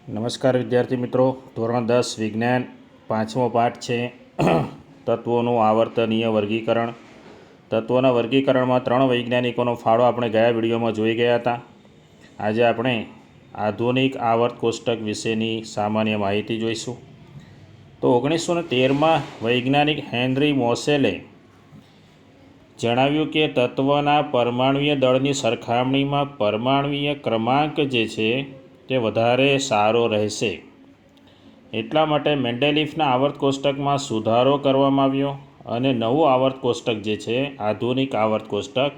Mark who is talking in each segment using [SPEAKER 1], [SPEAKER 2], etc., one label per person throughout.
[SPEAKER 1] નમસ્કાર વિદ્યાર્થી મિત્રો, ધોરણ 10 વિજ્ઞાન 5મો પાઠ છે તત્વોનું આવર્તનીય વર્ગીકરણ. તત્વોના વર્ગીકરણમાં 3 વૈજ્ઞાનિકોનો ફાળો આપણે ગયા વિડીયોમાં જોઈ ગયા હતા. આજે આપણે આધુનિક આવર્ત કોષ્ટક વિશેની સામાન્ય માહિતી જોઈશું. તો 1913માં વૈજ્ઞાનિક હેનરી મોસેલે જણાવ્યું કે તત્વના પરમાણુય દળની સરખામણીમાં પરમાણુય ક્રમાંક જે છે તે વધારે સારો રહેશે. એટલા માટે મેન્ડેલિફના આવર્ત કોષ્ટકમાં સુધારો કરવામાં આવ્યો અને નવું આવર્ત કોષ્ટક જે છે આધુનિક આવર્ત કોષ્ટક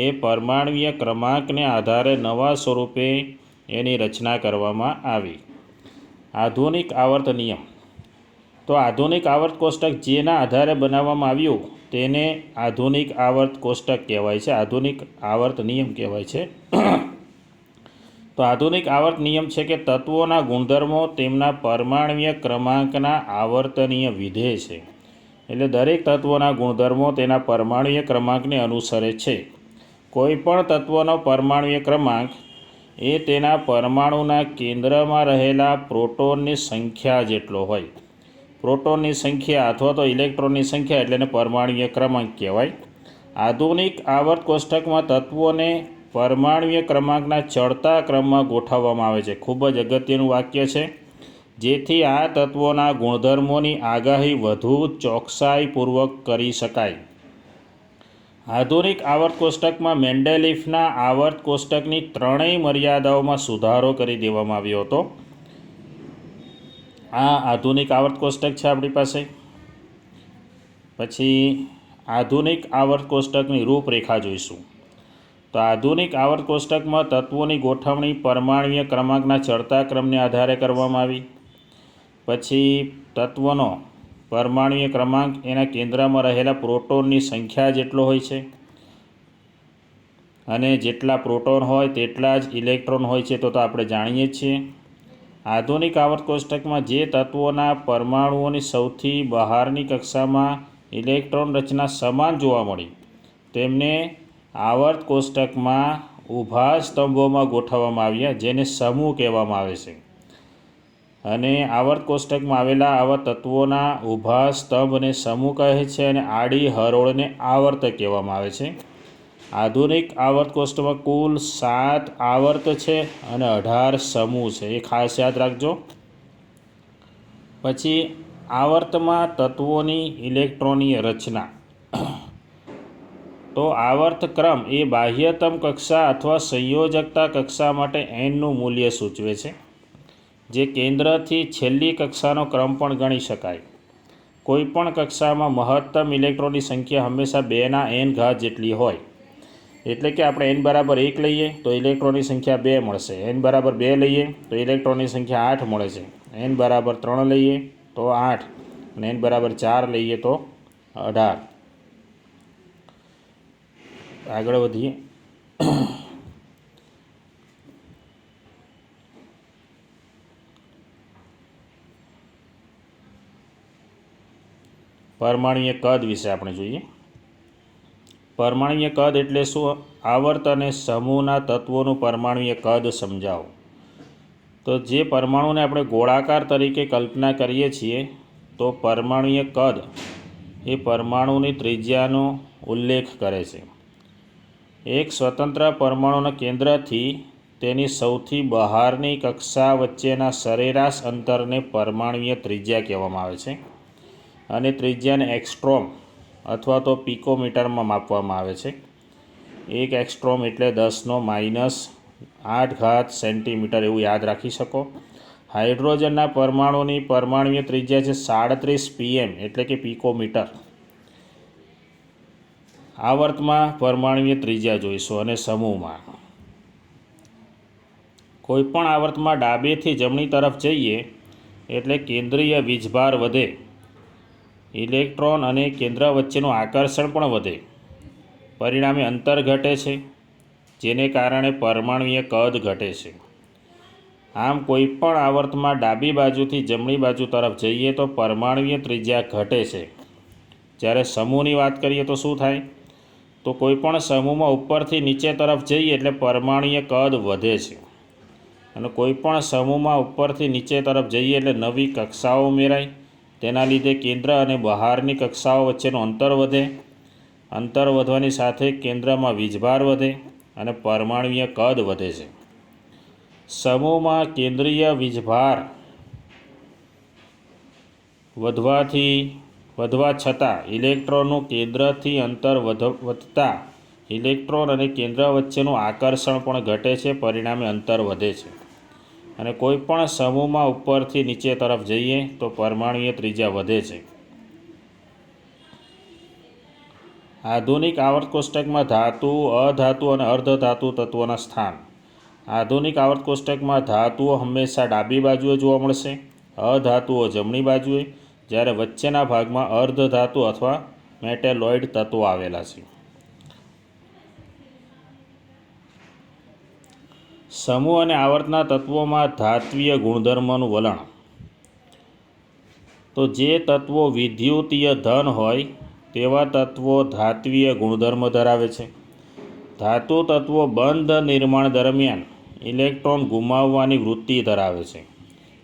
[SPEAKER 1] એ પરમાણુય ક્રમાંકને આધારે નવા સ્વરૂપે એની રચના કરવામાં આવી. આધુનિક આવર્ત નિયમ. તો આધુનિક આવર્ત કોષ્ટક જેના આધારે બનાવવામાં આવ્યું તેને આધુનિક આવર્ત કોષ્ટક કહેવાય છે, આધુનિક આવર્ત નિયમ કહેવાય છે. તો આધુનિક આવર્ત નિયમ છે કે તત્વોના ગુણધર્મો તેમના પરમાણુય ક્રમાંકના આવર્તનીય વિધેય છે. એટલે દરેક તત્વોના ગુણધર્મો તેના પરમાણુય ક્રમાંકને અનુસરે છે. કોઈપણ તત્વનો પરમાણુય ક્રમાંક એ તેના પરમાણુના કેન્દ્રમાં રહેલા પ્રોટોનની સંખ્યા જેટલો હોય. પ્રોટોનની સંખ્યા અથવા તો ઇલેક્ટ્રોનની સંખ્યા એટલે એને પરમાણુય ક્રમાંક કહેવાય. આધુનિક આવર્ત કોષ્ટકમાં તત્વોને પરમાણુય ક્રમાંકના ચડતા ક્રમમાં ગોઠવવામાં આવે છે. ખૂબ જ અગત્યનું વાક્ય છે. જેથી આ તત્વોના ગુણધર્મોની આગાહી વધુ ચોકસાઈપૂર્વક કરી શકાય. આધુનિક આવર્ત કોષ્ટકમાં મેન્ડેલિફના આવર્ત કોષ્ટકની ત્રણેય મર્યાદાઓમાં સુધારો કરી દેવામાં આવ્યો હતો. આ આધુનિક આવર્ત કોષ્ટક છે આપણી પાસે. પછી આધુનિક આવર્ત કોષ્ટકની રૂપરેખા જોઈશું. તો આધુનિક આવર્ત કોષ્ટકમાં તત્વોની ગોઠવણી પરમાણુય ક્રમાંકના ચડતા ક્રમને આધારે કરવામાં આવી. પછી તત્વનો પરમાણુય ક્રમાંક એના કેન્દ્રમાં રહેલા પ્રોટોનની સંખ્યા જેટલો હોય છે અને જેટલા પ્રોટોન હોય તેટલા જ ઇલેક્ટ્રોન હોય છે તો આપણે જાણીએ છીએ. આધુનિક આવર્ત કોષ્ટકમાં જે તત્વોના પરમાણુઓની સૌથી બહારની કક્ષામાં ઇલેક્ટ્રોન રચના સમાન જોવા મળી તેમને આવર્ત કોષ્ટકમાં ઊભા સ્તંભોમાં ગોઠવવામાં આવ્યા, જેને સમૂહ કહેવામાં આવે છે. અને આવર્ત કોષ્ટકમાં આવેલા આવા તત્વોના ઊભા સ્તંભને સમૂહ કહે છે અને આડી હરોળને આવર્ત કહેવામાં આવે છે. આધુનિક આવર્ત કોષ્ટકમાં કુલ 7 આવર્ત છે અને 18 સમૂહ છે, એ ખાસ યાદ રાખજો. પછી આવર્તમાં તત્વોની ઇલેક્ટ્રોનીય રચના. તો આવર્ત ક્રમ એ બાહ્યતમ કક્ષા અથવા સંયોજકતા કક્ષા માટે એનનું મૂલ્ય સૂચવે છે, જે કેન્દ્રથી છેલ્લી કક્ષાનો ક્રમ પણ ગણી શકાય. કોઈપણ કક્ષામાં મહત્તમ ઇલેક્ટ્રોનની સંખ્યા હંમેશા 2ના n ઘાત જેટલી હોય. એટલે કે આપણે n બરાબર 1 લઈએ તો ઇલેક્ટ્રોનની સંખ્યા 2 મળશે, n બરાબર 2 લઈએ તો ઇલેક્ટ્રોનની સંખ્યા 8 મળે છે, n બરાબર 3 લઈએ તો 8 અને n બરાબર 4 લઈએ તો 18. આગળ વધીએ. પરમાણુય કદ વિશે આપણે જોઈએ. પરમાણુય કદ એટલે શું? આવર્ત અને સમૂહના તત્વોનું પરમાણુય કદ સમજાવો. તો જે પરમાણુને આપણે ગોળાકાર તરીકે કલ્પના કરીએ છીએ તો પરમાણુય કદ એ પરમાણુની ત્રિજ્યાનો ઉલ્લેખ કરે છે. એક સ્વતંત્ર પરમાણુના કેન્દ્રથી તેની સૌથી બહારની કક્ષા વચ્ચેના સરેરાશ અંતરને પરમાણુય ત્રિજ્યા કહેવામાં આવે છે. અને ત્રિજ્યાને એંગસ્ટ્રોમ અથવા તો પિકોમીટરમાં માપવામાં આવે છે. 1 એંગસ્ટ્રોમ એટલે 10⁻⁸ સેન્ટીમીટર, એવું યાદ રાખી શકો. હાઇડ્રોજનના પરમાણુની પરમાણુય ત્રિજ્યા છે 37 pm એટલે કે પિકોમીટર. આવર્તમાં પરમાણુય ત્રિજ્યા જોઈશું અને સમૂહમાં. કોઈપણ આવર્તમાં ડાબેથી જમણી તરફ જઈએ એટલે કેન્દ્રીય વીજભાર વધે, ઇલેક્ટ્રોન અને કેન્દ્ર વચ્ચેનું આકર્ષણ પણ વધે, પરિણામે અંતર ઘટે છે, જેને કારણે પરમાણુય કદ ઘટે છે. આમ કોઈપણ આવર્તમાં ડાબી બાજુથી જમણી બાજુ તરફ જઈએ તો પરમાણુય ત્રિજ્યા ઘટે છે. જ્યારે સમૂહની વાત કરીએ તો શું થાય? તો કોઈપણ સમૂહમાં ઉપરથી નીચે તરફ જઈએ એટલે પરમાણુય કદ વધે છે. અને કોઈપણ સમૂહમાં ઉપરથી નીચે તરફ જઈએ એટલે નવી કક્ષાઓ ઉમેરાય. તેના લીધે કેન્દ્ર અને બહારની કક્ષાઓ વચ્ચેનું અંતર વધે. અંતર વધવાની સાથે કેન્દ્રમાં વીજભાર વધે અને પરમાણુય કદ વધે છે. સમૂહમાં કેન્દ્રીય વીજભાર વધવા છતાં ઇલેક્ટ્રોનનું કેન્દ્રથી અંતર વધતા ઇલેક્ટ્રોન અને કેન્દ્ર વચ્ચેનું આકર્ષણ પણ ઘટે છે. પરિણામે અંતર વધે છે. અને કોઈપણ સમૂહમાં ઉપરથી નીચે તરફ જઈએ તો પરમાણુય ત્રિજ્યા વધે છે. આધુનિક આવર્ત કોષ્ટકમાં ધાતુ, અધાતુ અને અર્ધધાતુ તત્વોના સ્થાન. આધુનિક આવર્ત કોષ્ટકમાં ધાતુઓ હંમેશા ડાબી બાજુએ જોવા મળશે, અધાતુઓ જમણી બાજુએ, જ્યારે વચ્ચેના ભાગમાં અર્ધધાતુ અથવા મેટેલોઇડ તત્વો આવેલા છે. સમૂહ અને આવર્તના તત્વોમાં ધાત્વીય ગુણધર્મનું વલણ. તો જે તત્વો વિદ્યુતીય ધન હોય તેવા તત્વો ધાત્વીય ગુણધર્મ ધરાવે છે. ધાતુ તત્વો બંધ નિર્માણ દરમિયાન ઇલેક્ટ્રોન ગુમાવવાની વૃત્તિ ધરાવે છે,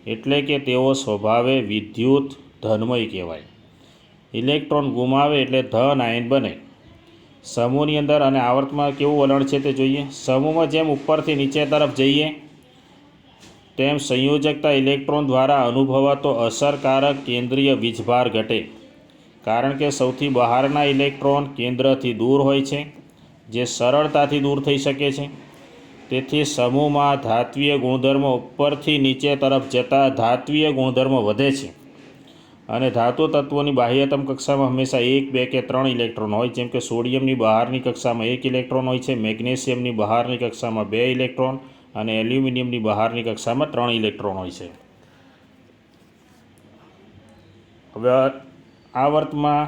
[SPEAKER 1] એટલે કે તેઓ સ્વભાવે વિદ્યુત ધનમય કહેવાય. ઇલેક્ટ્રોન ગુમાવે એટલે ધન આયન બને. સમૂહની અંદર અને આવર્તમાં કેવું વલણ છે તે જોઈએ. સમૂહમાં જેમ ઉપરથી નીચે તરફ જઈએ તેમ સંયોજકતા ઇલેક્ટ્રોન દ્વારા અનુભવાતો અસરકારક કેન્દ્રીય વીજભાર ઘટે, કારણ કે સૌથી બહારના ઇલેક્ટ્રોન કેન્દ્રથી દૂર હોય છે, જે સરળતાથી દૂર થઈ શકે છે. તેથી સમૂહમાં ધાત્વીય ગુણધર્મ ઉપરથી નીચે તરફ જતાં ધાત્વીય ગુણધર્મ વધે છે. અને ધાતુ તત્વોની બાહ્યતમ કક્ષામાં હંમેશા 1, 2 કે 3 ઇલેક્ટ્રોન હોય. જેમ કે સોડિયમની બહારની કક્ષામાં 1 ઇલેક્ટ્રોન હોય છે, મેગ્નેશિયમની બહારની કક્ષામાં 2 ઇલેક્ટ્રોન અને એલ્યુમિનિયમની બહારની કક્ષામાં 3 ઇલેક્ટ્રોન હોય છે. હવે આવર્તમાં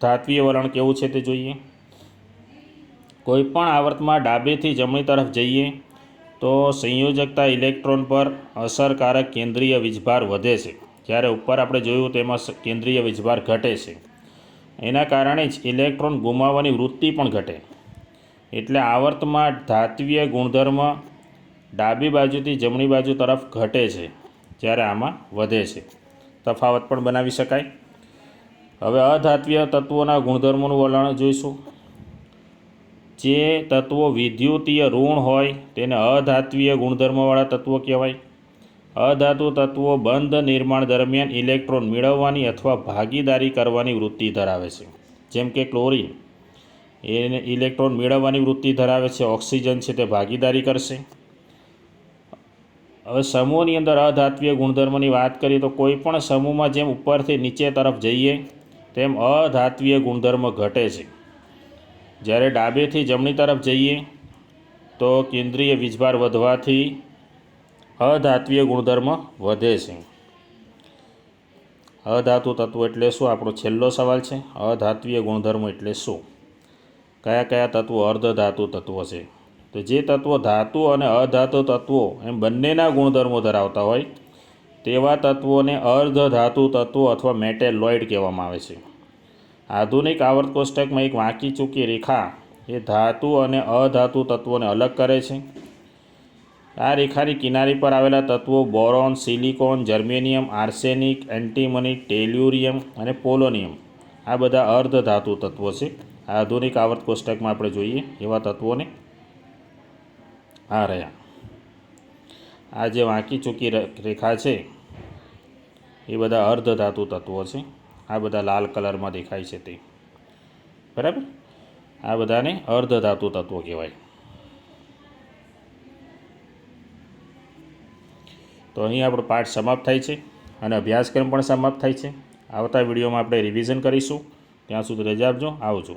[SPEAKER 1] ધાત્વીય વલણ કેવું છે તે જોઈએ. કોઈપણ આવર્તમાં ડાબેથી જમણી તરફ જઈએ તો સંયોજકતા ઇલેક્ટ્રોન પર અસરકારક કેન્દ્રીય વીજભાર વધે છે, જ્યારે ઉપર આપણે જોયું તેમાં કેન્દ્રીય વીજભાર ઘટે છે. એના કારણે જ ઇલેક્ટ્રોન ગુમાવવાની વૃત્તિ પણ ઘટે. એટલે આવર્તમાં ધાત્વીય ગુણધર્મ ડાબી બાજુથી જમણી બાજુ તરફ ઘટે છે, જ્યારે આમાં વધે છે. તફાવત પણ બનાવી શકાય. હવે અધાત્વીય તત્વોના ગુણધર્મોનું વલણ જોઈશું. જે તત્વો વિદ્યુતીય ઋણ હોય તેને અધાત્વીય ગુણધર્મવાળા તત્વો કહેવાય. અધાતુ તત્વો બંધ નિર્માણ દરમિયાન ઇલેક્ટ્રોન મેળવવાની અથવા ભાગીદારી કરવાની વૃત્તિ ધરાવે છે. જેમ કે ક્લોરિન એને ઇલેક્ટ્રોન મેળવવાની વૃત્તિ ધરાવે છે, ઓક્સિજન છે તે ભાગીદારી કરશે. હવે સમૂહની અંદર અધાત્વીય ગુણધર્મની વાત કરીએ તો કોઈ પણ સમૂહમાં જેમ ઉપરથી નીચે તરફ જઈએ તેમ અધાત્વીય ગુણધર્મ ઘટે છે. જ્યારે ડાબેથી જમણી તરફ જઈએ તો કેન્દ્રીય વીજભાર વધવાથી અધાત્વીય ગુણધર્મ વધે છે. અધાતુ તત્વો એટલે શું? આપણો છેલ્લો સવાલ છે. અધાત્વીય ગુણધર્મ એટલે શું? કયા કયા તત્વો અર્ધધાતુ તત્વો છે? તો જે તત્વો ધાતુ અને અધાતુ તત્વો એમ બંનેના ગુણધર્મો ધરાવતા હોય તેવા તત્વોને અર્ધધાતુ તત્વો અથવા મેટેલોઇડ કહેવામાં આવે છે. આધુનિક આવર્ત કોષ્ટકમાં એક વાંકી ચૂકી રેખા એ ધાતુ અને અધાતુ તત્વોને અલગ કરે છે. આ રેખાની કિનારી પર આવેલા તત્વો boron, silicon, germanium, arsenic, antimony, tellurium અને પોલોનિયમ આ બધા અર્ધધાતુ તત્વો છે. આધુનિક આવર્ત કોષ્ટકમાં આપણે જોઈએ એવા તત્વોને આ રહ્યા. આ જે વાંકી ચૂકી રેખા છે એ બધા અર્ધધાતુ તત્વો છે. આ બધા લાલ કલરમાં દેખાય છે તે, બરાબર. આ બધાને અર્ધધાતુ તત્વો કહેવાય. તો અહીં આપણો પાઠ સમાપ્ત થાય છે અને અભ્યાસક્રમ પણ સમાપ્ત થાય છે. આવતા વિડીયોમાં આપણે રિવિઝન કરીશું. ત્યાં સુધી રજા આપજો. આવજો.